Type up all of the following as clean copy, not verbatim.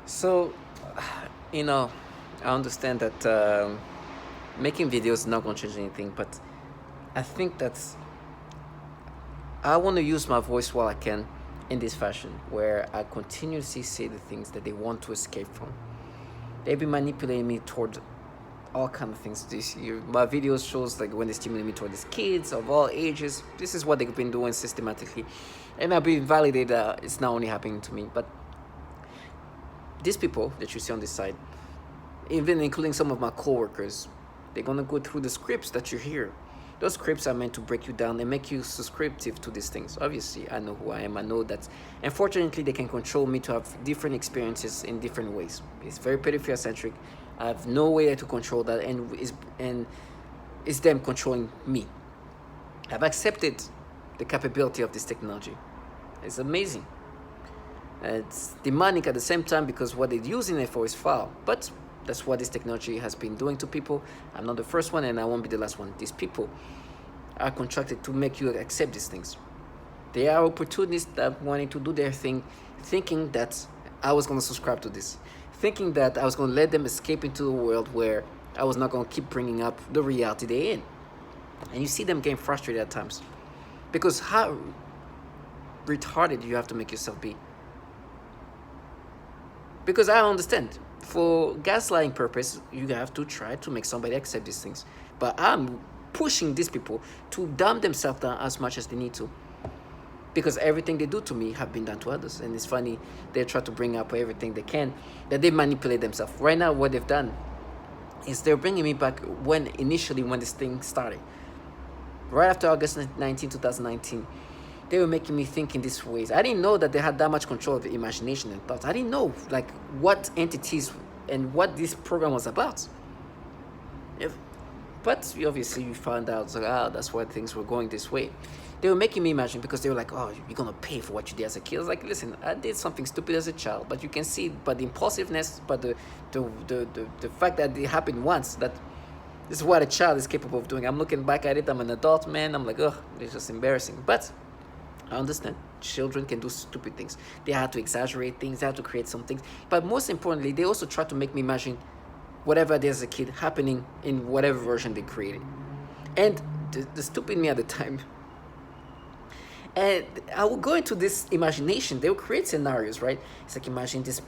So, you know, I understand that making videos is not going to change anything, but I think that I want to use my voice while I can in this fashion, where I continuously say the things that they want to escape from. They've been manipulating me toward all kind of things this year. My videos shows like when they stimulate me toward these kids of all ages. This is what they've been doing systematically, and I've been validated that it's not only happening to me, but these people that you see on this side, even including some of my coworkers, they're gonna go through the scripts that you hear. Those scripts are meant to break you down and make you subscriptive to these things. Obviously, I know who I am. I know that, unfortunately, they can control me to have different experiences in different ways. It's very pedophilia centric. I have no way to control that, and it's them controlling me. I've accepted the capability of this technology. It's amazing. It's demonic at the same time because what they're using it for is foul. But that's what this technology has been doing to people. I'm not the first one, and I won't be the last one. These people are contracted to make you accept these things. They are opportunists that wanting to do their thing, thinking that I was going to subscribe to this, thinking that I was going to let them escape into a world where I was not going to keep bringing up the reality they're in. And you see them getting frustrated at times. Because how retarded do you have to make yourself be? Because I understand, for gaslighting purpose, you have to try to make somebody accept these things. But I'm pushing these people to dumb themselves down as much as they need to. Because everything they do to me have been done to others. And it's funny, they try to bring up everything they can, that they manipulate themselves. Right now, what they've done is they're bringing me back when this thing started. Right after August 19, 2019, they were making me think in these ways. I didn't know that they had that much control of the imagination and thoughts. I didn't know like what entities and what this program was about. But obviously you found out like, that's why things were going this way. They were making me imagine because they were like, oh, you're gonna pay for what you did as a kid. I was like, listen, I did something stupid as a child, but you can see, but the impulsiveness, but the fact that it happened once, that this is what a child is capable of doing. I'm looking back at it, I'm an adult man, I'm like, oh, it's just embarrassing. But I understand. Children can do stupid things. They have to exaggerate things, they have to create some things. But most importantly, they also try to make me imagine whatever there's a kid happening in whatever version they created. And the stupid me at the time, and I would go into this imagination. They would create scenarios, right? It's like, imagine this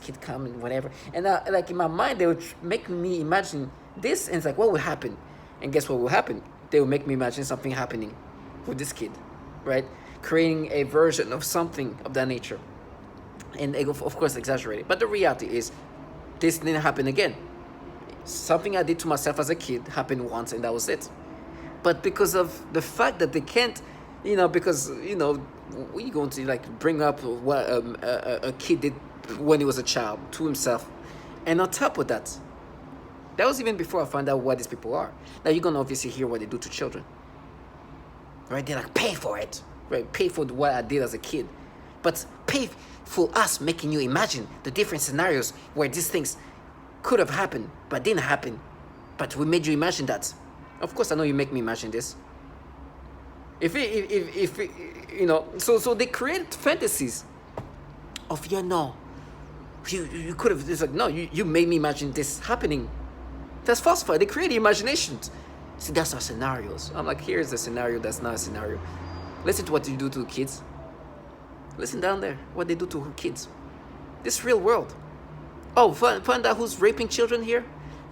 kid come and whatever. And like in my mind, they would make me imagine this, and it's like, what will happen? And guess what will happen? They will make me imagine something happening with this kid, right? Creating a version of something of that nature. And they, of course, exaggerate it. But the reality is, this didn't happen again. Something I did to myself as a kid happened once, and that was it. But because of the fact that they can't, because we going to like bring up what a kid did when he was a child to himself, and on top of that, that was even before I found out what these people are. Now you're gonna obviously hear what they do to children, right? They're like, pay for it, right? Pay for what I did as a kid, but pay for us making you imagine the different scenarios where these things could have happened but didn't happen, but we made you imagine that. Of course, I know you make me imagine this. If so they create fantasies of you could have. It's like, no, you made me imagine this happening. That's falsified. They create imaginations. See, that's our scenarios. I'm like, here's the scenario that's not a scenario. Listen to what you do to kids. Listen down there, what they do to kids. This real world. Oh, find out who's raping children here?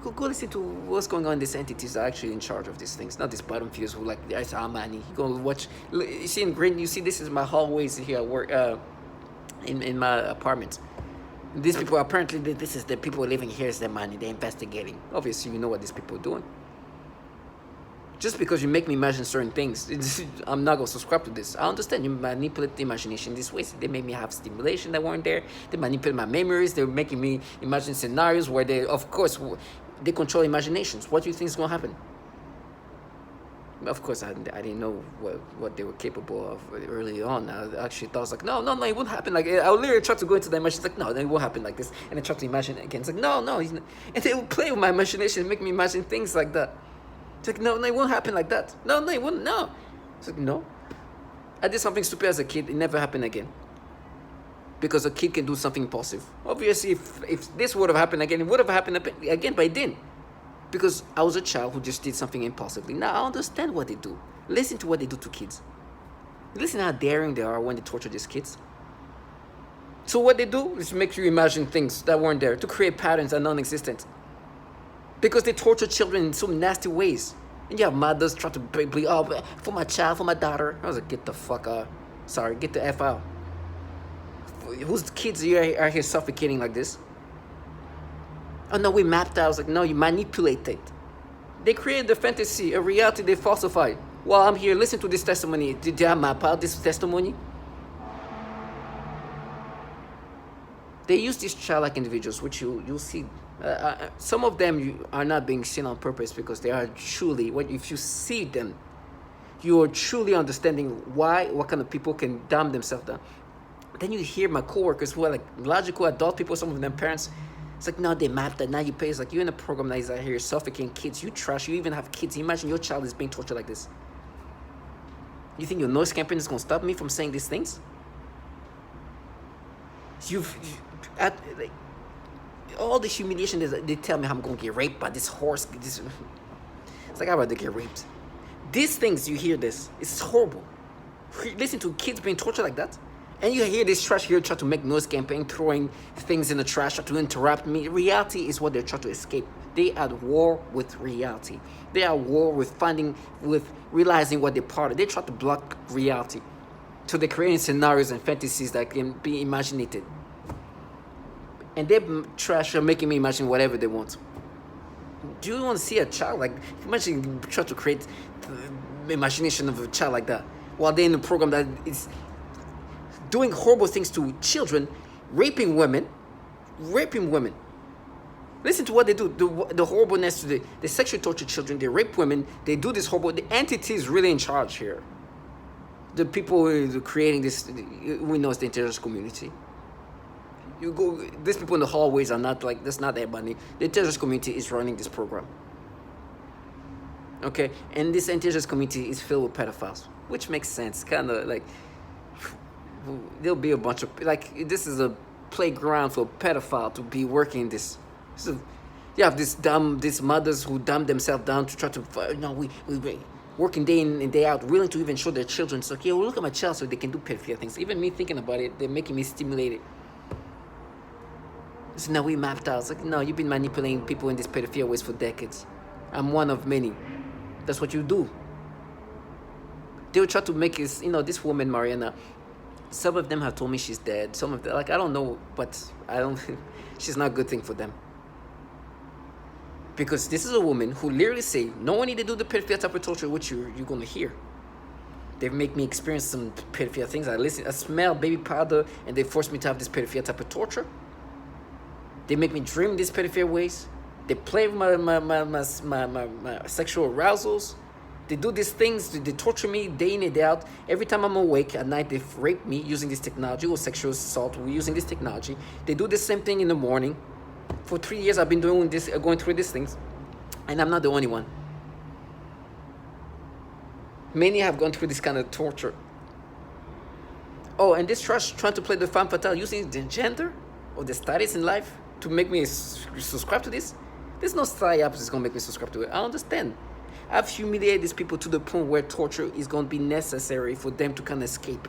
Go listen to what's going on. These entities are actually in charge of these things, not these bottom feeders who like, there's our money. You go watch. You see in green. You see this is my hallways here at work, in my apartment. These people apparently, this is the people living here. Is their money. They're investigating. Obviously, you know what these people are doing. Just because you make me imagine certain things, I'm not gonna subscribe to this. I understand you manipulate the imagination this way. They made me have stimulation that weren't there. They manipulate my memories. They're making me imagine scenarios where they, of course, they control imaginations. What do you think is gonna happen? Of course, I didn't know what they were capable of early on. I actually thought, I was like, no, it won't happen. Like, I would literally try to go into the imagination. It's like, no, it won't happen like this. And I try to imagine it again. It's like, no. And they would play with my imagination and make me imagine things like that. It's like, no, it won't happen like that. No, it won't, no. It's like, no. I did something stupid as a kid. It never happened again. because a kid can do something impulsive. Obviously, if this would have happened again, it would have happened again, but it didn't. Because I was a child who just did something impulsively. Now I understand what they do. Listen to what they do to kids. Listen how daring they are when they torture these kids. So what they do is make you imagine things that weren't there, to create patterns that are non-existent. Because they torture children in some nasty ways. And you have mothers try to be, oh, for my child, for my daughter. I was like, get the fuck out. Sorry, get the F out. Whose kids are here suffocating like this? Oh no, we mapped out. I was like, no, you manipulated. They created a fantasy, a reality they falsified. While I'm here, listen to this testimony. Did I map out this testimony? They use these childlike individuals, which you'll see. Some of them are not being seen on purpose because they are truly, if you see them, you are truly understanding what kind of people can dumb themselves down. Then you hear my coworkers who are like logical adult people, some of them parents. It's like, no, they mapped that. Now you pay. It's like, you're in a program that is out here suffocating kids. You trash. You even have kids. Imagine your child is being tortured like this. You think your noise campaign is going to stop me from saying these things? All the humiliation, they tell me I'm going to get raped by this horse. It's like, I'd rather get raped. These things, you hear this. It's horrible. Listen to kids being tortured like that. And you hear this trash here try to make noise campaign, throwing things in the trash, try to interrupt me. Reality is what they're trying to escape. They are at war with reality. They are at war with realizing what they're part of. They try to block reality. So they're creating scenarios and fantasies that can be imaginated. And they trash are making me imagine whatever they want. Do you want to see a child like, imagine try to create the imagination of a child like that while they're in a program that is doing horrible things to children, raping women. Listen to what they do, the horribleness to they sexually torture children, they rape women, they do this horrible, the entity is really in charge here. The people who are creating this, we know it's the intelligence community. You go, these people in the hallways are not like, that's not everybody. The intelligence community is running this program. Okay, and this intelligence community is filled with pedophiles, which makes sense, kind of like, there'll be a bunch of, like, this is a playground for a pedophile to be working this. So you have these mothers who dumb themselves down to try to, we working day in and day out, willing to even show their children. So, okay, well, look at my child so they can do pedophilia things. Even me thinking about it, they're making me stimulated. So now we mapped out. It's like, no, you've been manipulating people in these pedophilia ways for decades. I'm one of many. That's what you do. They will try to make this, this woman, Mariana, some of them have told me she's dead. Some of them, like, I don't know, but she's not a good thing for them. Because this is a woman who literally say, no one need to do the pedophilia type of torture, which you're going to hear. They make me experience some pedophilia things. I smell baby powder, and they force me to have this pedophilia type of torture. They make me dream these pedophilia ways. They play with my sexual arousals. They do these things, they torture me day in and day out. Every time I'm awake at night, they rape me using this technology, or sexual assault using this technology. They do the same thing in the morning. For 3 years, I've been doing this, going through these things, and I'm not the only one. Many have gone through this kind of torture. Oh, and this trash trying to play the femme fatale using the gender or the status in life to make me subscribe to this. There's no psyop that's going to make me subscribe to it. I understand. I've humiliated these people to the point where torture is going to be necessary for them to kind of escape.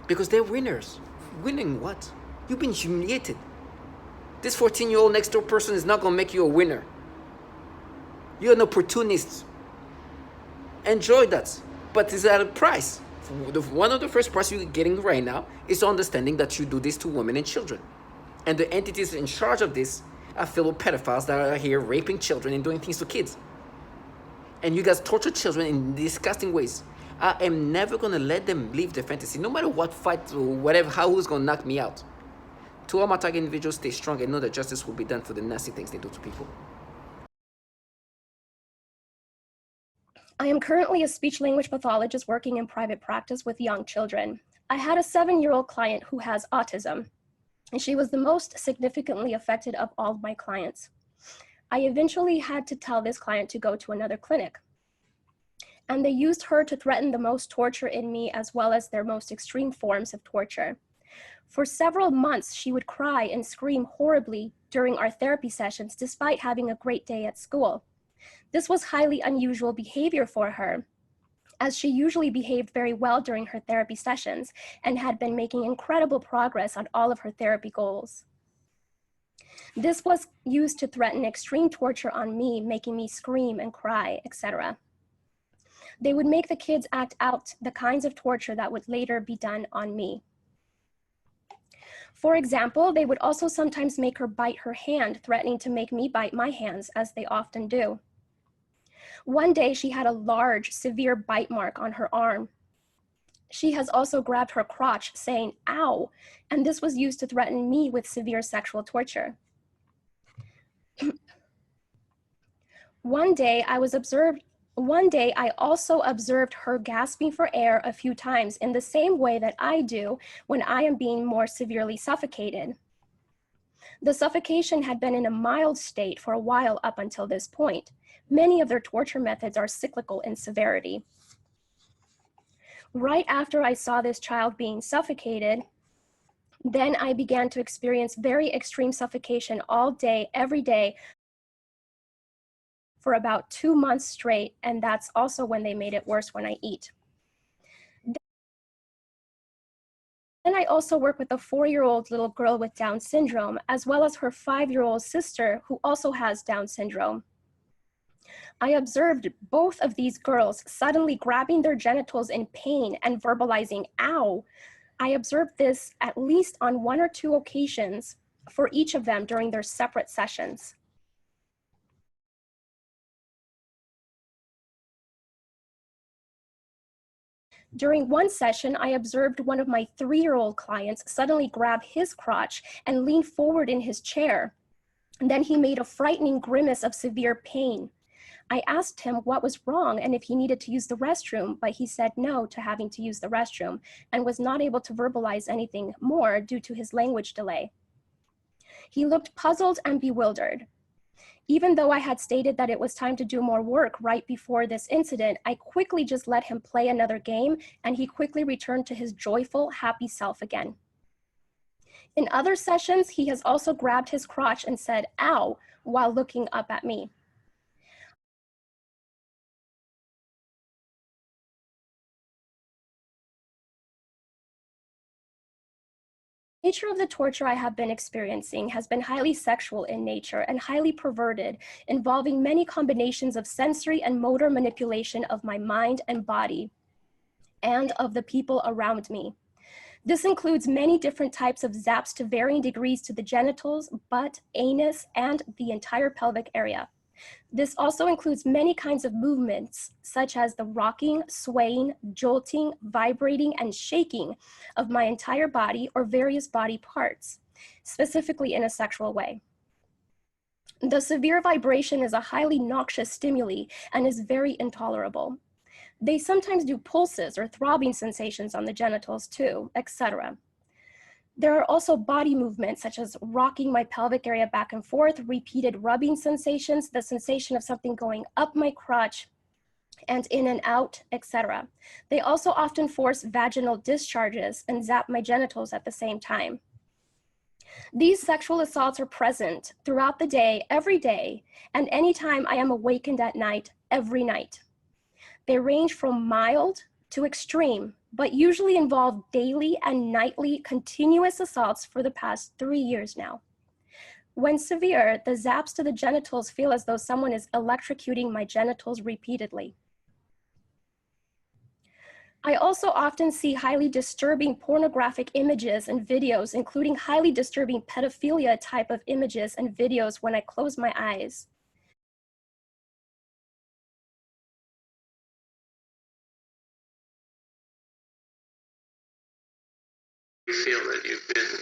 Because they're winners. Winning what? You've been humiliated. This 14-year-old next door person is not going to make you a winner. You're an opportunist. Enjoy that. But it's at a price. One of the first prices you're getting right now is understanding that you do this to women and children. And the entities in charge of this are filled with pedophiles that are here raping children and doing things to kids. And you guys torture children in disgusting ways. I am never going to let them live their fantasy, no matter what fight or whatever, who's going to knock me out. To all my target individuals, stay strong and know that justice will be done for the nasty things they do to people. I am currently a speech-language pathologist working in private practice with young children. I had a 7-year-old client who has autism, and she was the most significantly affected of all of my clients. I eventually had to tell this client to go to another clinic. And they used her to threaten the most torture in me, as well as their most extreme forms of torture. For several months, she would cry and scream horribly during our therapy sessions despite having a great day at school. This was highly unusual behavior for her, as she usually behaved very well during her therapy sessions and had been making incredible progress on all of her therapy goals. This was used to threaten extreme torture on me, making me scream and cry, etc. They would make the kids act out the kinds of torture that would later be done on me. For example, they would also sometimes make her bite her hand, threatening to make me bite my hands, as they often do. One day, she had a large, severe bite mark on her arm. She has also grabbed her crotch, saying, "Ow," and this was used to threaten me with severe sexual torture. One day, I also observed her gasping for air a few times in the same way that I do when I am being more severely suffocated. The suffocation had been in a mild state for a while up until this point. Many of their torture methods are cyclical in severity. Right after I saw this child being suffocated, then I began to experience very extreme suffocation all day, every day, for about 2 months straight, and that's also when they made it worse when I eat. Then I also work with a 4-year-old little girl with Down syndrome, as well as her 5-year-old sister who also has Down syndrome. I observed both of these girls suddenly grabbing their genitals in pain and verbalizing, "Ow." I observed this at least on 1 or 2 occasions for each of them during their separate sessions. During one session, I observed one of my 3-year-old clients suddenly grab his crotch and lean forward in his chair. And then he made a frightening grimace of severe pain. I asked him what was wrong and if he needed to use the restroom, but he said no to having to use the restroom and was not able to verbalize anything more due to his language delay. He looked puzzled and bewildered. Even though I had stated that it was time to do more work right before this incident, I quickly just let him play another game, and he quickly returned to his joyful, happy self again. In other sessions, he has also grabbed his crotch and said, "Ow," while looking up at me. The nature of the torture I have been experiencing has been highly sexual in nature and highly perverted, involving many combinations of sensory and motor manipulation of my mind and body and of the people around me. This includes many different types of zaps to varying degrees to the genitals, butt, anus, and the entire pelvic area. This also includes many kinds of movements, such as the rocking, swaying, jolting, vibrating, and shaking of my entire body or various body parts, specifically in a sexual way. The severe vibration is a highly noxious stimuli and is very intolerable. They sometimes do pulses or throbbing sensations on the genitals too, etc. There are also body movements such as rocking my pelvic area back and forth, repeated rubbing sensations, the sensation of something going up my crotch and in and out, etc. They also often force vaginal discharges and zap my genitals at the same time. These sexual assaults are present throughout the day, every day, and anytime I am awakened at night, every night. They range from mild to extreme, but usually involve daily and nightly continuous assaults for the past 3 years now. When severe, the zaps to the genitals feel as though someone is electrocuting my genitals repeatedly. I also often see highly disturbing pornographic images and videos, including highly disturbing pedophilia type of images and videos when I close my eyes. You feel that you've been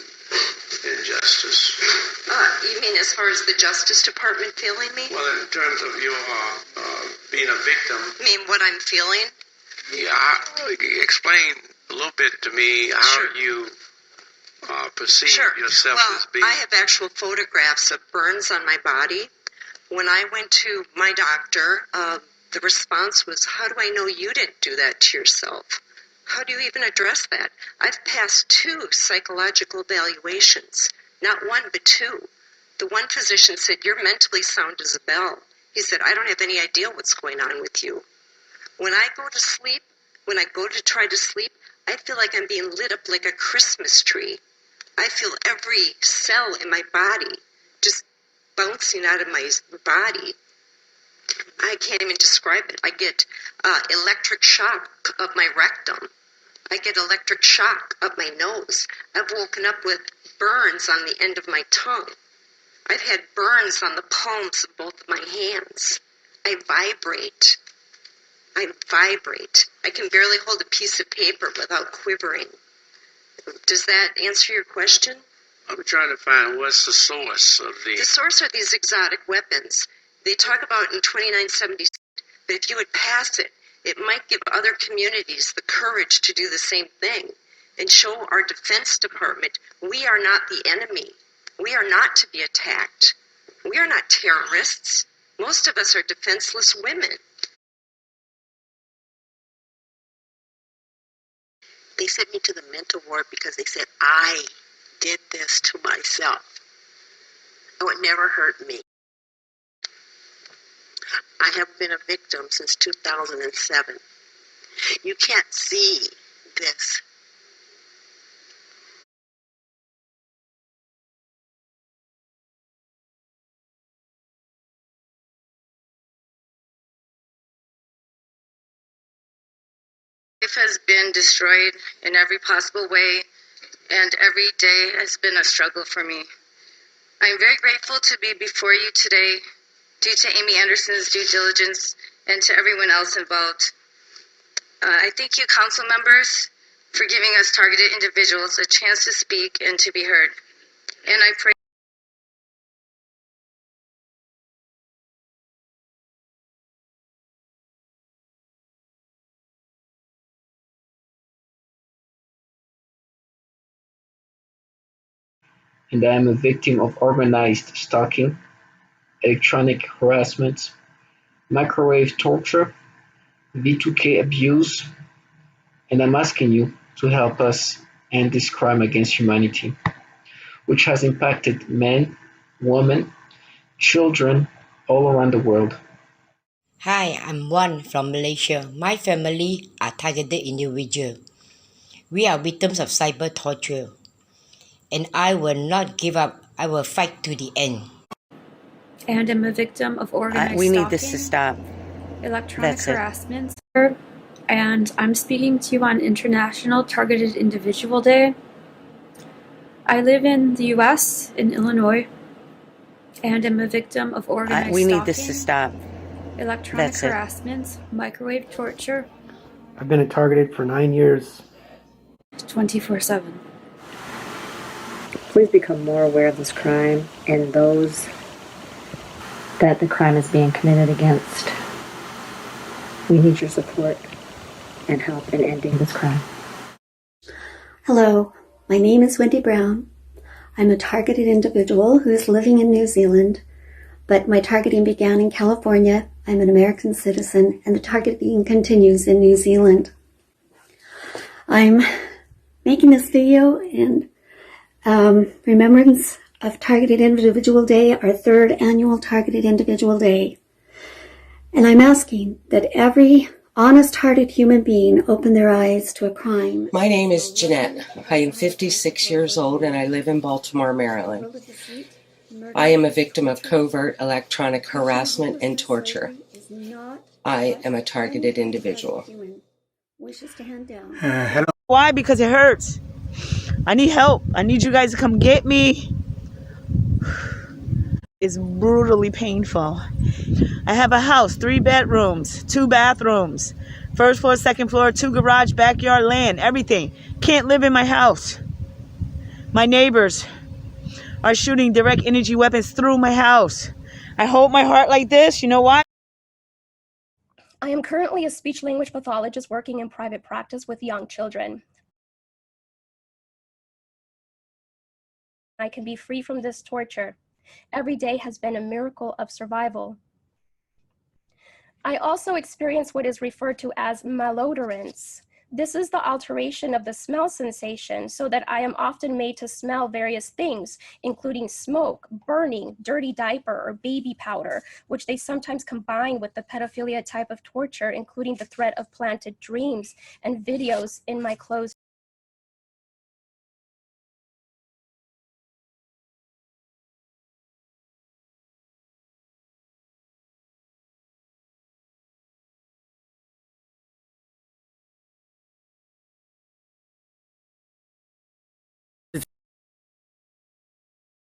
injustice? You mean as far as the Justice Department feeling me? Well, in terms of your being a victim. You mean what I'm feeling? Yeah, explain a little bit to me how Sure. you perceive yourself as being. I have actual photographs of burns on my body. When I went to my doctor, the response was, "How do I know you didn't do that to yourself? How do you even address that? I've passed 2 psychological evaluations, not 1, but 2. The one physician said, "You're mentally sound as a bell." He said, "I don't have any idea what's going on with you." When I go to sleep, when I go to try to sleep, I feel like I'm being lit up like a Christmas tree. I feel every cell in my body just bouncing out of my body. I can't even describe it. I get electric shock of my rectum. I get electric shock up my nose. I've woken up with burns on the end of my tongue. I've had burns on the palms of both of my hands. I vibrate. I can barely hold a piece of paper without quivering. Does that answer your question? I'm trying to find what's the source of The source are these exotic weapons. They talk about in 2976, but if you would pass it, it might give other communities the courage to do the same thing and show our Defense Department we are not the enemy. We are not to be attacked. We are not terrorists. Most of us are defenseless women. They sent me to the mental ward because they said I did this to myself. It would never hurt me. I have been a victim since 2007. You can't see this. Life has been destroyed in every possible way, and every day has been a struggle for me. I am very grateful to be before you today due to Amy Anderson's due diligence and to everyone else involved. I thank you, council members, for giving us targeted individuals a chance to speak and to be heard. And I pray And I am a victim of organized stalking, electronic harassment, microwave torture, V2K abuse, and I'm asking you to help us end this crime against humanity, which has impacted men, women, children all around the world. Hi, I'm Wan from Malaysia. My family are targeted individuals. We are victims of cyber torture. And I will not give up. I will fight to the end. And am a victim of organized We stalking, need this to stop. electronic That's it. harassment, and I'm speaking to you on International Targeted Individual Day. I live in the U.S., in Illinois, and am a victim of organized We stalking, need this to stop. electronic That's it. harassment, microwave torture, I've been targeted for 9 years. 24/7. Please become more aware of this crime and those that the crime is being committed against. We need your support and help in ending this crime. Hello, my name is Wendy Brown. I'm a targeted individual who is living in New Zealand, but my targeting began in California. I'm an American citizen, and the targeting continues in New Zealand. I'm making this video in remembrance of Targeted Individual Day, our 3rd annual Targeted Individual Day. And I'm asking that every honest-hearted human being open their eyes to a crime. My name is Jeanette. I am 56 years old and I live in Baltimore, Maryland. I am a victim of covert electronic harassment and torture. I am a targeted individual. Hello. Why? Because it hurts. I need help. I need you guys to come get me. It's brutally painful. I have a house, 3 bedrooms, 2 bathrooms, 1st floor, 2nd floor, 2 garage, backyard, land, everything. Can't live in my house. My neighbors are shooting direct energy weapons through my house. I hold my heart like this. You know why? I am currently a speech-language pathologist working in private practice with young children. I can be free from this torture. Every day has been a miracle of survival. I also experience what is referred to as malodorance. This is the alteration of the smell sensation so that I am often made to smell various things, including smoke, burning, dirty diaper, or baby powder, which they sometimes combine with the pedophilia type of torture, including the threat of planted dreams and videos in my clothes.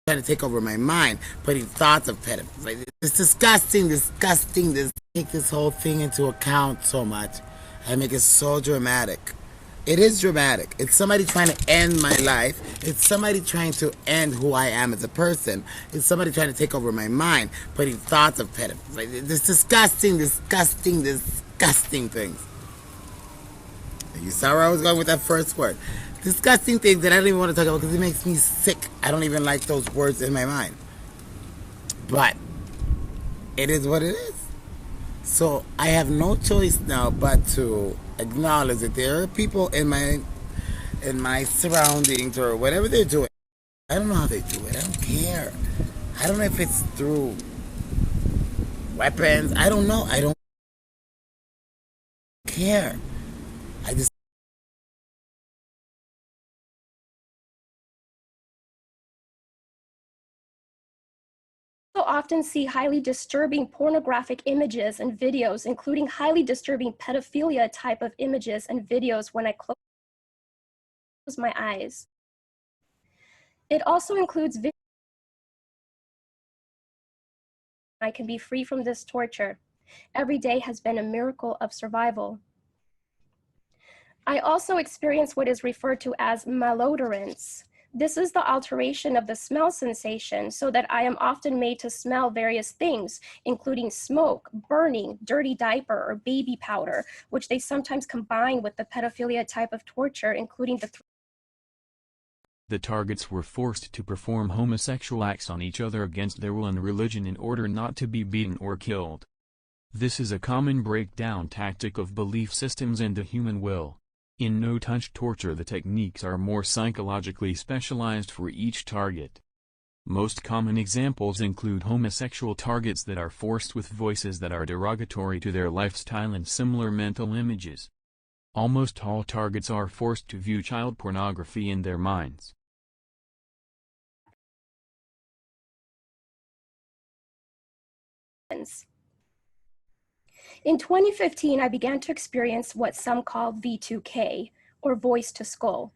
Trying to take over my mind, putting thoughts of pedophilia. It's disgusting, disgusting. Take this whole thing into account so much and make it so dramatic. It is dramatic. It's somebody trying to end my life. It's somebody trying to end who I am as a person. It's somebody trying to take over my mind, putting thoughts of pedophilia. It's disgusting, disgusting, disgusting things. You saw where I was going with that first word. Disgusting things that I don't even want to talk about because it makes me sick. I don't even like those words in my mind. But it is what it is. So I have no choice now but to acknowledge that there are people in my surroundings or whatever they're doing. I don't know how they do it. I don't care. I don't know if it's through weapons. I don't know. I don't care. I just often see highly disturbing pornographic images and videos, including highly disturbing pedophilia type of images and videos when I close my eyes. It also includes videos. I can be free from this torture. Every day has been a miracle of survival. I also experience what is referred to as malodorance. This is the alteration of the smell sensation so that I am often made to smell various things, including smoke, burning, dirty diaper, or baby powder, which they sometimes combine with the pedophilia type of torture, including the targets were forced to perform homosexual acts on each other against their will and religion in order not to be beaten or killed. This is a common breakdown tactic of belief systems and the human will. In no-touch torture, the techniques are more psychologically specialized for each target. Most common examples include homosexual targets that are forced with voices that are derogatory to their lifestyle and similar mental images. Almost all targets are forced to view child pornography in their minds. In 2015, I began to experience what some call V2K, or voice to skull.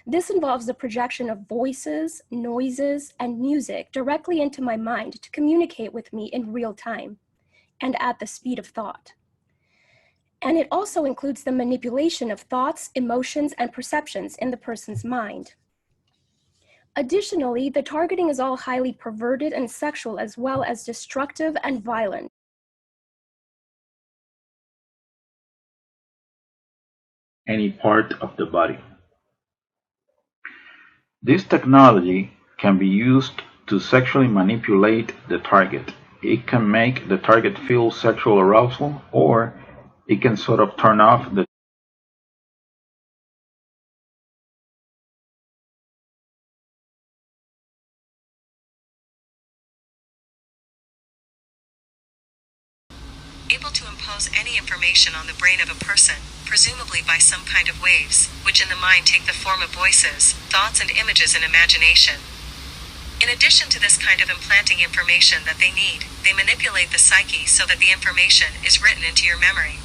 This involves the projection of voices, noises, and music directly into my mind to communicate with me in real time and at the speed of thought. And it also includes the manipulation of thoughts, emotions, and perceptions in the person's mind. Additionally, the targeting is all highly perverted and sexual, as well as destructive and violent. Any part of the body. This technology can be used to sexually manipulate the target. It can make the target feel sexual arousal, or it can sort of turn off the able to impose any information on the brain of a person, presumably by some kind of waves, which in the mind take the form of voices, thoughts, and images in imagination. In addition to this kind of implanting information that they need, they manipulate the psyche so that the information is written into your memory.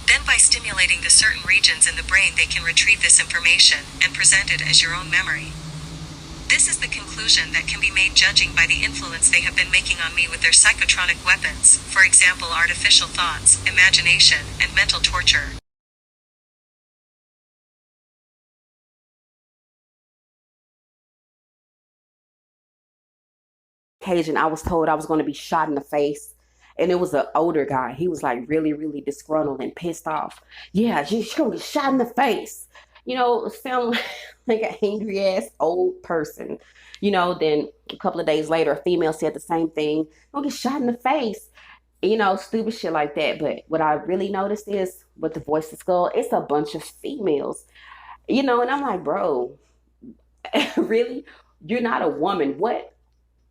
Then by stimulating the certain regions in the brain, they can retrieve this information and present it as your own memory. This is the conclusion that can be made judging by the influence they have been making on me with their psychotronic weapons, for example artificial thoughts, imagination, and mental torture. Occasion, I was told I was going to be shot in the face, and it was an older guy. He was like really, really disgruntled and pissed off. Yeah, she's going to get shot in the face. You know, sound like an angry ass old person. You know, then a couple of days later, a female said the same thing. Don't get shot in the face. stupid shit like that. But what I really noticed is with the Voice of Skull, it's a bunch of females, and I'm like, bro, really? You're not a woman. What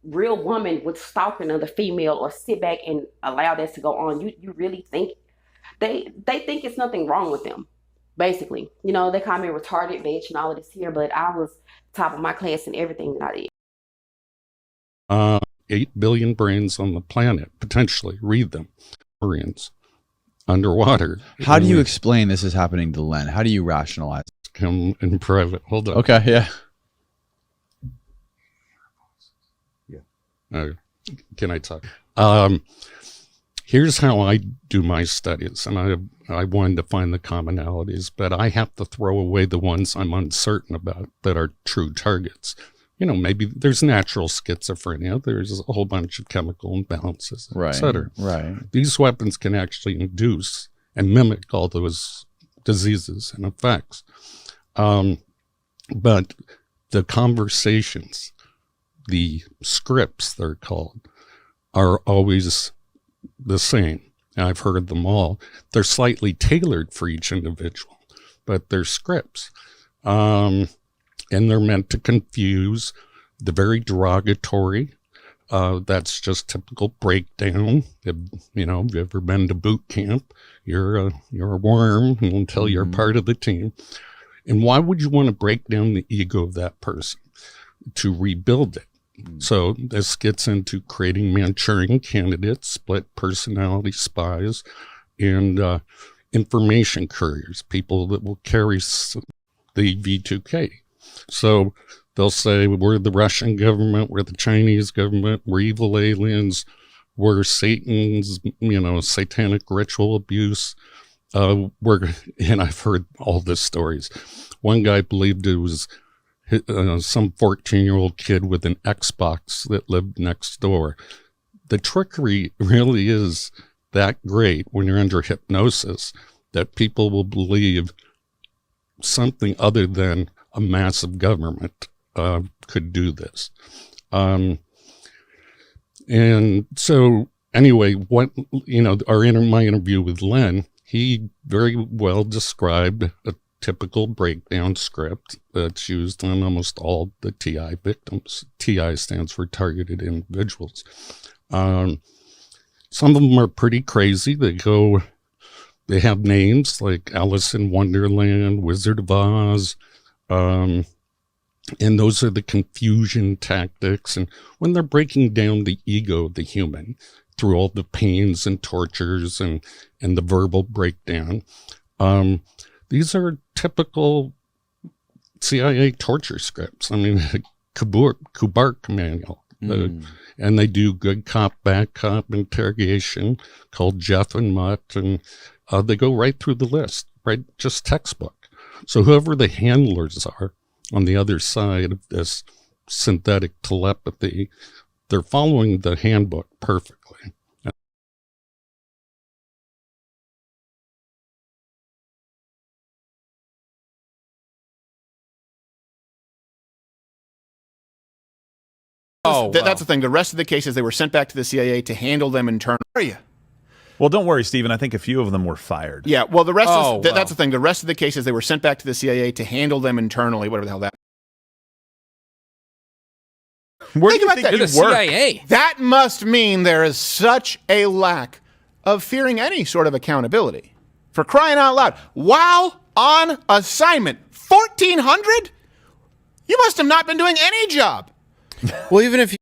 real woman would stalk another female or sit back and allow that to go on? You really think they think it's nothing wrong with them? Basically, they call me retarded bitch and all of this here, but I was top of my class in everything that I did. 8 billion brains on the planet, potentially. Read them. Marines underwater. How do you explain this is happening to Len? How do you rationalize? Come in private. Hold on. Okay, yeah. Can I talk? Here's how I do my studies, and I wanted to find the commonalities, but I have to throw away the ones I'm uncertain about that are true targets. Maybe there's natural schizophrenia, there's a whole bunch of chemical imbalances, et cetera. Right. These weapons can actually induce and mimic all those diseases and effects. But the conversations, the scripts, they're called, are always the same. I've heard them all. They're slightly tailored for each individual, but they're scripts. And they're meant to confuse. The very derogatory. That's just typical breakdown. If you've ever been to boot camp, you're a worm until you're part of the team. And why would you want to break down the ego of that person? To rebuild it. So this gets into creating Manchurian candidates, split personality spies, and information couriers, people that will carry the V2K. So they'll say, we're the Russian government, we're the Chinese government, we're evil aliens, we're Satan's, satanic ritual abuse. And I've heard all the stories. One guy believed it was some 14-year-old kid with an Xbox that lived next door. The trickery really is that great when you're under hypnosis that people will believe something other than a massive government could do this. And so anyway, my interview with Len, he very well described a typical breakdown script that's used on almost all the TI victims. TI stands for targeted individuals. Some of them are pretty crazy. They have names like Alice in Wonderland, Wizard of Oz, and those are the confusion tactics. And when they're breaking down the ego of the human through all the pains and tortures and the verbal breakdown, these are typical CIA torture scripts. I mean, Kubark manual. And they do good cop, bad cop interrogation called Jeff and Mutt. And they go right through the list, right? Just textbook. So whoever the handlers are on the other side of this synthetic telepathy, they're following the handbook perfectly. That's the thing. The rest of the cases, they were sent back to the CIA to handle them internally. Where are you? Well, don't worry, Stephen. I think a few of them were fired. Yeah, well, the rest that's the thing. The rest of the cases, they were sent back to the CIA to handle them internally, whatever the hell that. Where do you think you the work? CIA. That must mean there is such a lack of fearing any sort of accountability. For crying out loud. While on assignment, 1,400? You must have not been doing any job. Well, even if you...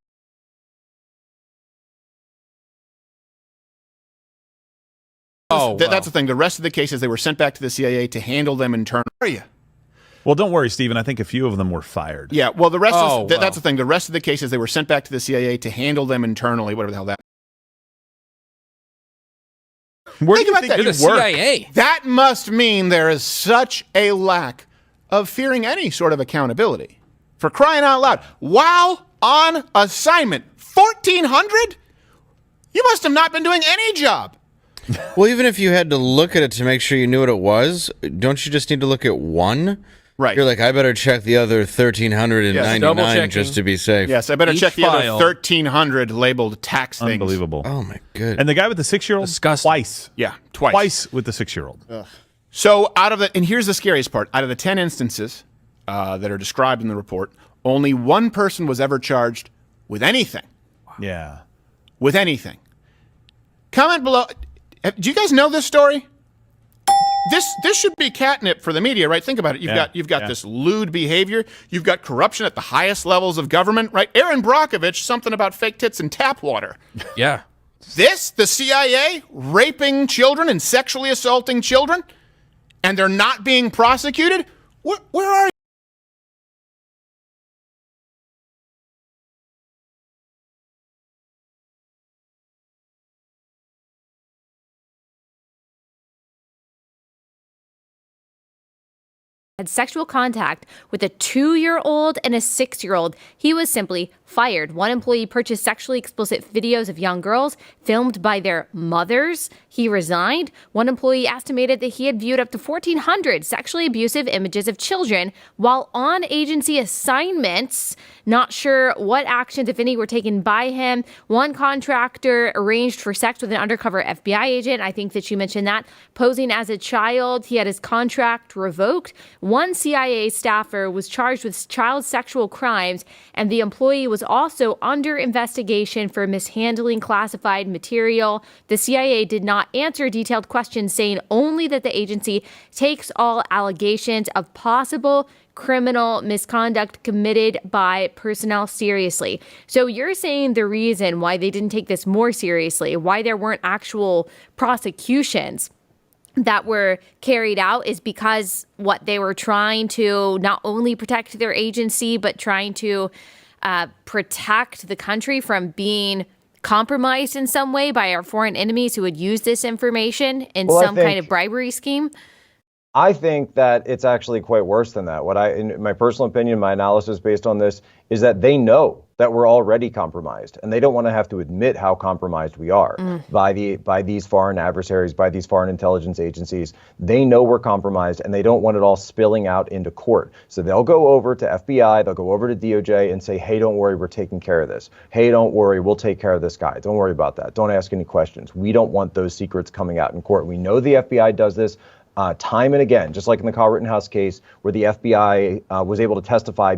That's the thing. The rest of the cases, they were sent back to the CIA to handle them internally. Where are you? Well, don't worry, Stephen. I think a few of them were fired. Yeah, well, the rest that's the thing. The rest of the cases, they were sent back to the CIA to handle them internally, whatever the hell that. Where do you think you work? CIA. That must mean there is such a lack of fearing any sort of accountability. For crying out loud. While on assignment, 1,400? You must have not been doing any job. Well, even if you had to look at it to make sure you knew what it was, don't you just need to look at one? Right. You're like, I better check the other 1,399 just to be safe. Yes, I better check the other 1,300 labeled tax things. Unbelievable. Oh my goodness. And the guy with the 6-year-old? Twice. Yeah, twice. Twice with the 6-year-old. So and here's the scariest part, out of the 10 instances that are described in the report, only one person was ever charged with anything. Yeah. With anything. Comment below. Do you guys know this story? This should be catnip for the media, right? Think about it. You've got this lewd behavior. You've got corruption at the highest levels of government, right? Aaron Brockovich, something about fake tits and tap water. Yeah. The CIA raping children and sexually assaulting children, and they're not being prosecuted? Where are you? Had sexual contact with a 2-year-old and a 6-year-old. He was simply fired. One employee purchased sexually explicit videos of young girls filmed by their mothers. He resigned. One employee estimated that he had viewed up to 1,400 sexually abusive images of children while on agency assignments. Not sure what actions, if any, were taken by him. One contractor arranged for sex with an undercover FBI agent. I think that you mentioned that. Posing as a child, he had his contract revoked. One CIA staffer was charged with child sexual crimes, and the employee was also under investigation for mishandling classified material. The CIA did not answer detailed questions, saying only that the agency takes all allegations of possible criminal misconduct committed by personnel seriously. So you're saying the reason why they didn't take this more seriously, why there weren't actual prosecutions that were carried out, is because what they were trying to not only protect their agency, but trying to protect the country from being compromised in some way by our foreign enemies who would use this information in some kind of bribery scheme? I think that it's actually quite worse than that. In my personal opinion, my analysis based on this is that they know that we're already compromised, and they don't want to have to admit how compromised we are by these foreign adversaries, by these foreign intelligence agencies. They know we're compromised, and they don't want it all spilling out into court. So they'll go over to FBI, they'll go over to DOJ and say, hey, don't worry, we're taking care of this. Hey, don't worry, we'll take care of this guy. Don't worry about that. Don't ask any questions. We don't want those secrets coming out in court. We know the FBI does this. Time and again, just like in the Kyle Rittenhouse case, where the FBI was able to testify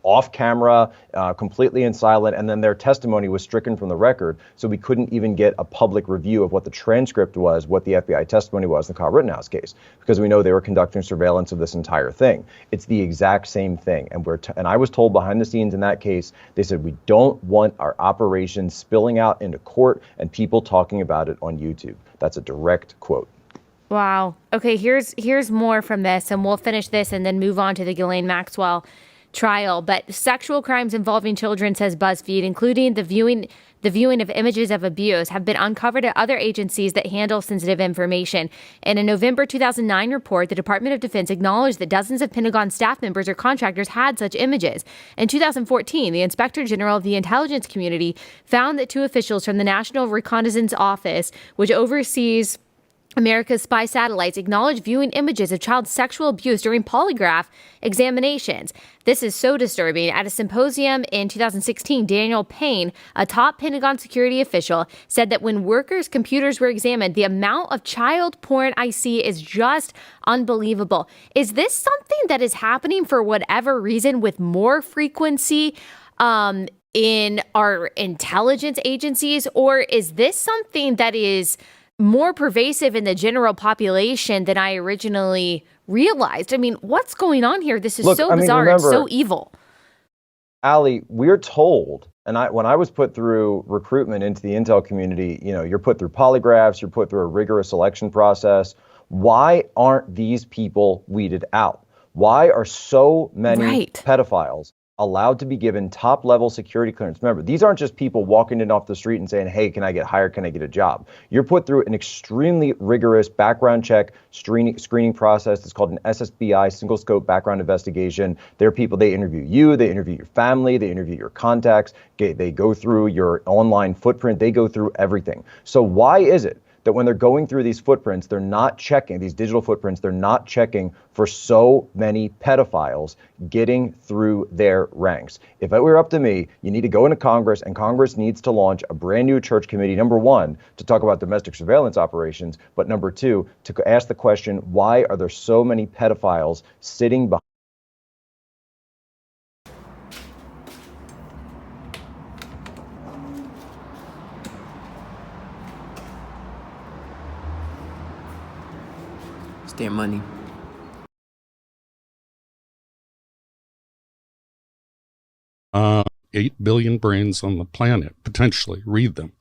off camera, completely in silent, and then their testimony was stricken from the record, so we couldn't even get a public review of what the transcript was, what the FBI testimony was in the Kyle Rittenhouse case, because we know they were conducting surveillance of this entire thing. It's the exact same thing, and I was told behind the scenes in that case, they said we don't want our operations spilling out into court and people talking about it on YouTube. That's a direct quote. Wow. Okay, here's more from this, and we'll finish this and then move on to the Ghislaine Maxwell trial. But sexual crimes involving children, says BuzzFeed, including the viewing of images of abuse, have been uncovered at other agencies that handle sensitive information. In a November 2009 report, the Department of Defense acknowledged that dozens of Pentagon staff members or contractors had such images. In 2014, the Inspector General of the Intelligence Community found that 2 officials from the National Reconnaissance Office, which oversees America's spy satellites, acknowledged viewing images of child sexual abuse during polygraph examinations. This is so disturbing. At a symposium in 2016, Daniel Payne, a top Pentagon security official, said that when workers' computers were examined, the amount of child porn I see is just unbelievable. Is this something that is happening for whatever reason with more frequency in our intelligence agencies, or is this something that is more pervasive in the general population than I originally realized? I mean, what's going on here? This is so bizarre. Remember, it's so evil. Allie, we're told, and when I was put through recruitment into the intel community, you're put through polygraphs, you're put through a rigorous selection process. Why aren't these people weeded out? Why are so many pedophiles allowed to be given top-level security clearance? Remember, these aren't just people walking in off the street and saying, hey, can I get hired? Can I get a job? You're put through an extremely rigorous background check screening process. It's called an SSBI, single scope background investigation. There are people, they interview you, they interview your family, they interview your contacts, they go through your online footprint, they go through everything. So why is it that when they're going through these footprints, they're not checking, these digital footprints, they're not checking for so many pedophiles getting through their ranks. If it were up to me, you need to go into Congress, and Congress needs to launch a brand new church committee, number one, to talk about domestic surveillance operations, but number two, to ask the question, why are there so many pedophiles sitting behind? It's their money. Uh, 8 billion brains on the planet, potentially. Read them.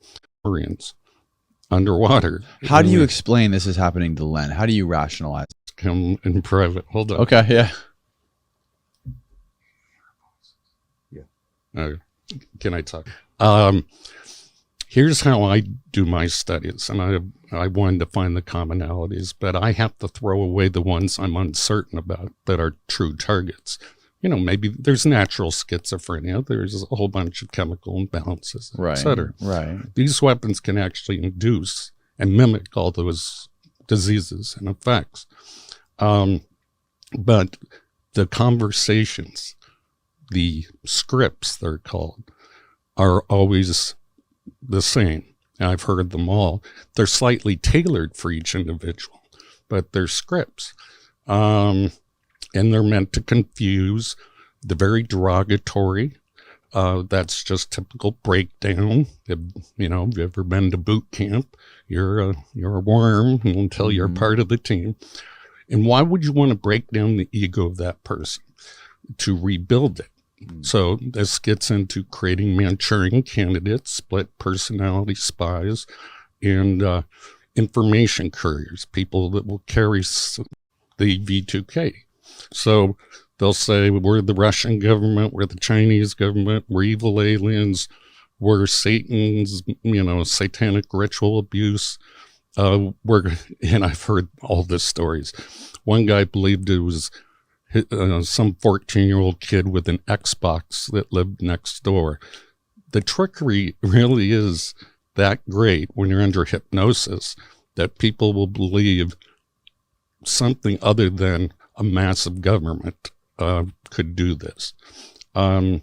Marines. Underwater. How do you explain this is happening to Len? How do you rationalize it? Come in private. Hold on. Okay, yeah. Can I talk? Here's how I do my studies, and I wanted to find the commonalities, but I have to throw away the ones I'm uncertain about that are true targets. You know, maybe there's natural schizophrenia, there's a whole bunch of chemical imbalances, et cetera. Right. These weapons can actually induce and mimic all those diseases and effects. But the conversations, the scripts, they're called, are always the same. I've heard them all. They're slightly tailored for each individual, but they're scripts. And they're meant to confuse, the very derogatory. That's just typical breakdown. You know, have you ever been to boot camp? You're a worm until you're part of the team. And why would you want to break down the ego of that person? To rebuild it. So this gets into creating Manchurian candidates, split personality spies, and information couriers, people that will carry the V2K. So they'll say, we're the Russian government, we're the Chinese government, we're evil aliens, we're Satan's, satanic ritual abuse. And I've heard all the stories. One guy believed it was some 14-year-old kid with an Xbox that lived next door. The trickery really is that great when you're under hypnosis that people will believe something other than a massive government could do this. And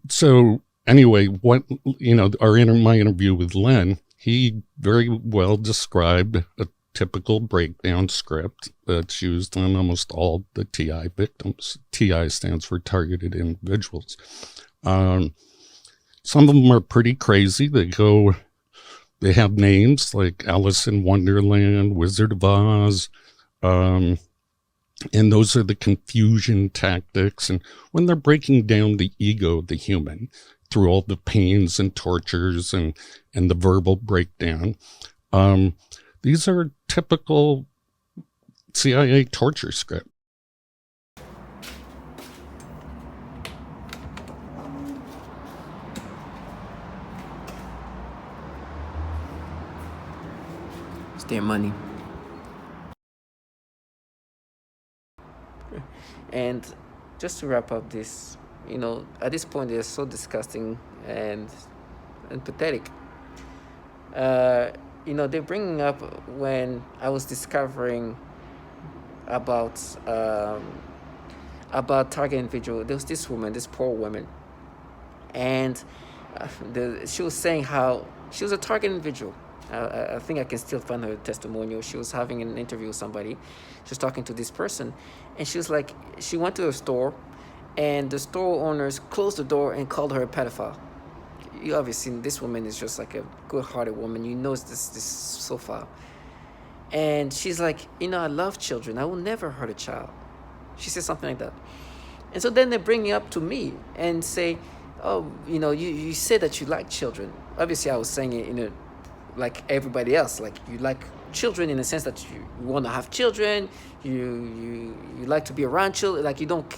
so anyway, my interview with Len, he very well described a typical breakdown script that's used on almost all the TI victims. TI stands for targeted individuals. Some of them are pretty crazy. They have names like Alice in Wonderland, Wizard of Oz, and those are the confusion tactics. And when they're breaking down the ego of the human through all the pains and tortures and the verbal breakdown, these are typical CIA torture script. It's their money. And just to wrap up this, at this point they're so disgusting and pathetic. They're bringing up when I was discovering about target individual. There was this woman, this poor woman, and she was saying how she was a target individual. I think I can still find her testimonial. She was having an interview with somebody. She was talking to this person, and she was like, she went to a store, and the store owners closed the door and called her a pedophile. You obviously, this woman is just like a good-hearted woman. This so far. And she's like, I love children. I will never hurt a child. She said something like that. And so then they bring it up to me and say, oh, you said that you like children. Obviously, I was saying it like everybody else. Like, you like children in the sense that you want to have children. You like to be around children. Like, you don't,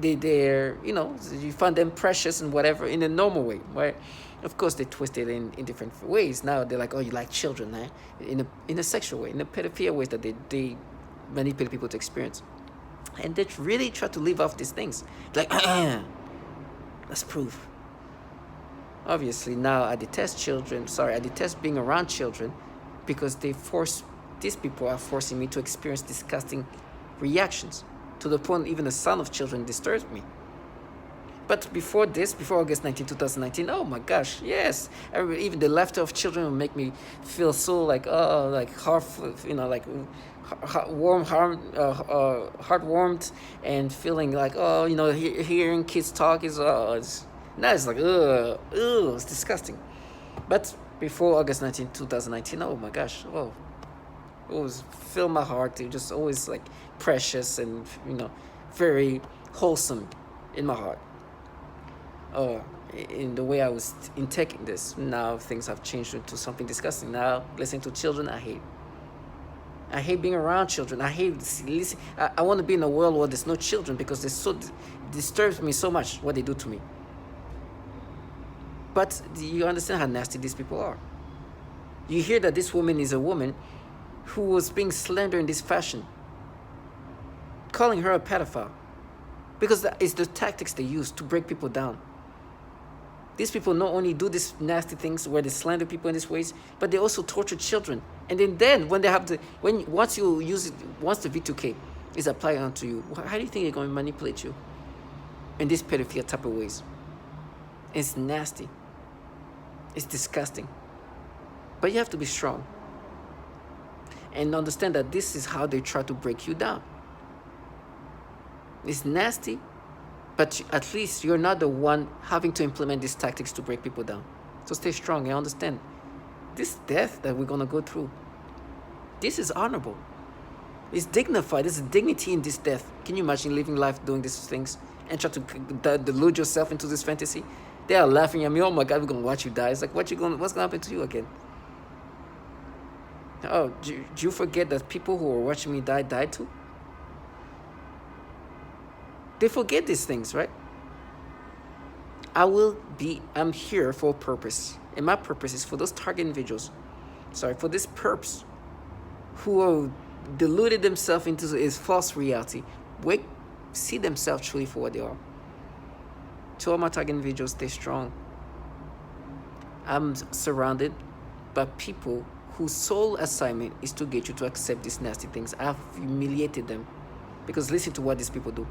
they're you find them precious and whatever in a normal way, right? Of course they twist it in different ways. Now they're like, oh, you like children, eh? in a sexual way, in a pedophilia ways that they manipulate people to experience, and they really try to live off these things like let's prove Obviously, now I detest children. Sorry, I detest being around children because these people are forcing me to experience disgusting reactions to the point even the sound of children disturbs me. But before August 19, 2019, oh my gosh, yes. Even the laughter of children will make me feel so like, heartwarmed and feeling like, hearing kids talk is, now it's like, it's disgusting. But before August 19, 2019, oh my gosh, it was fill my heart. It just always like precious and, very wholesome in my heart. In the way I was taking this. Now things have changed into something disgusting. Now listening to children, I hate being around children. I hate listening. I want to be in a world where there's no children because disturbs me so much what they do to me. But do you understand how nasty these people are? You hear that this woman is a woman who was being slandered in this fashion, calling her a pedophile, because that is the tactics they use to break people down. These people not only do these nasty things where they slander people in these ways, but they also torture children. And then when they have once the V2K is applied onto you, how do you think they're going to manipulate you in this pedophilia type of ways? It's nasty. It's disgusting. But you have to be strong and understand that this is how they try to break you down. It's nasty. But at least you're not the one having to implement these tactics to break people down. So stay strong and understand this death that we're going to go through, this is honorable. It's dignified. There's a dignity in this death. Can you imagine living life doing these things and try to delude yourself into this fantasy? They are laughing at me. Oh my God, we're going to watch you die. It's like, what's going to happen to you again? Oh, do you forget that people who are watching me die died too? They forget these things, right? I'm here for a purpose. And my purpose is for those target individuals. For this perps who are deluded themselves into this false reality. See themselves truly for what they are. To all my target individuals, stay strong. I'm surrounded by people whose sole assignment is to get you to accept these nasty things. I've humiliated them. Because listen to what these people do.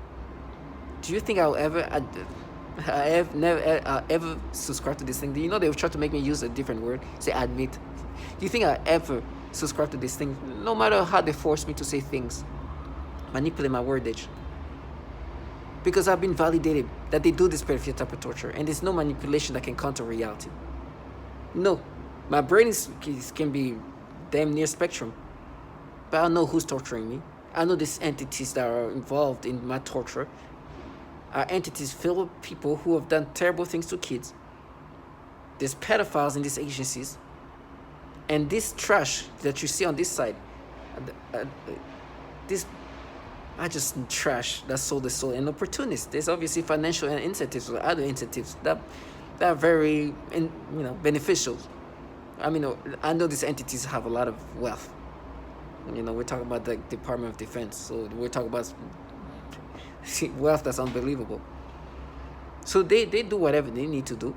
Do you think I have never ever subscribed to this thing? Do you know they try to make me use a different word? Say admit. Do you think I ever subscribe to this thing? No matter how they force me to say things, manipulate my wordage. Because I've been validated that they do this pedophilia type of torture, and there's no manipulation that can counter reality. No, my brain can be damn near spectrum, but I know who's torturing me. I know these entities that are involved in my torture are entities filled with people who have done terrible things to kids. There's pedophiles in these agencies. And this trash that you see on this side, trash that's sold and opportunists. There's obviously financial incentives or other incentives that are very beneficial. I mean, I know these entities have a lot of wealth. We're talking about the Department of Defense, so we're talking about wealth that's unbelievable. So they do whatever they need to do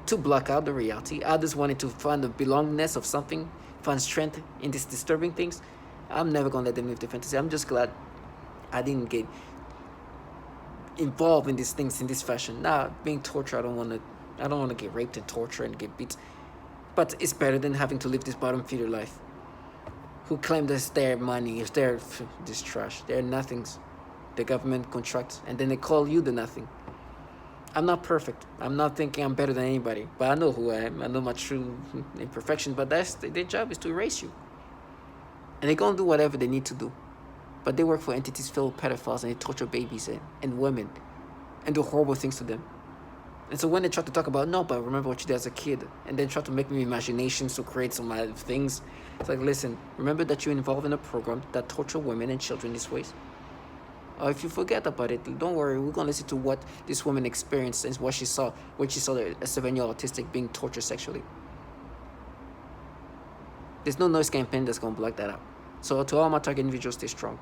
to block out the reality. Others wanted to find the belongingness of something, find strength in these disturbing things. I'm never gonna let them live the fantasy. I'm just glad I didn't get involved in these things in this fashion. Now, being tortured, I don't want to get raped and tortured and get beat. But it's better than having to live this bottom feeder life. Who claim that it's their money, it's their this trash. They're nothings. The government contracts, and then they call you the nothing. I'm not perfect. I'm not thinking I'm better than anybody, but I know who I am. I know my true imperfection, but their job is to erase you. And they're going to do whatever they need to do. But they work for entities filled with pedophiles, and they torture babies and women and do horrible things to them. And so when they try to talk about, no, but remember what you did as a kid, and then try to make me imaginations to create some things, it's like, listen, remember that you're involved in a program that torture women and children these ways? Or if you forget about it, don't worry, we're going to listen to what this woman experienced and what she saw when she saw a 7-year-old autistic being tortured sexually. There's no noise campaign that's going to block that out. So to all my target individuals, stay strong.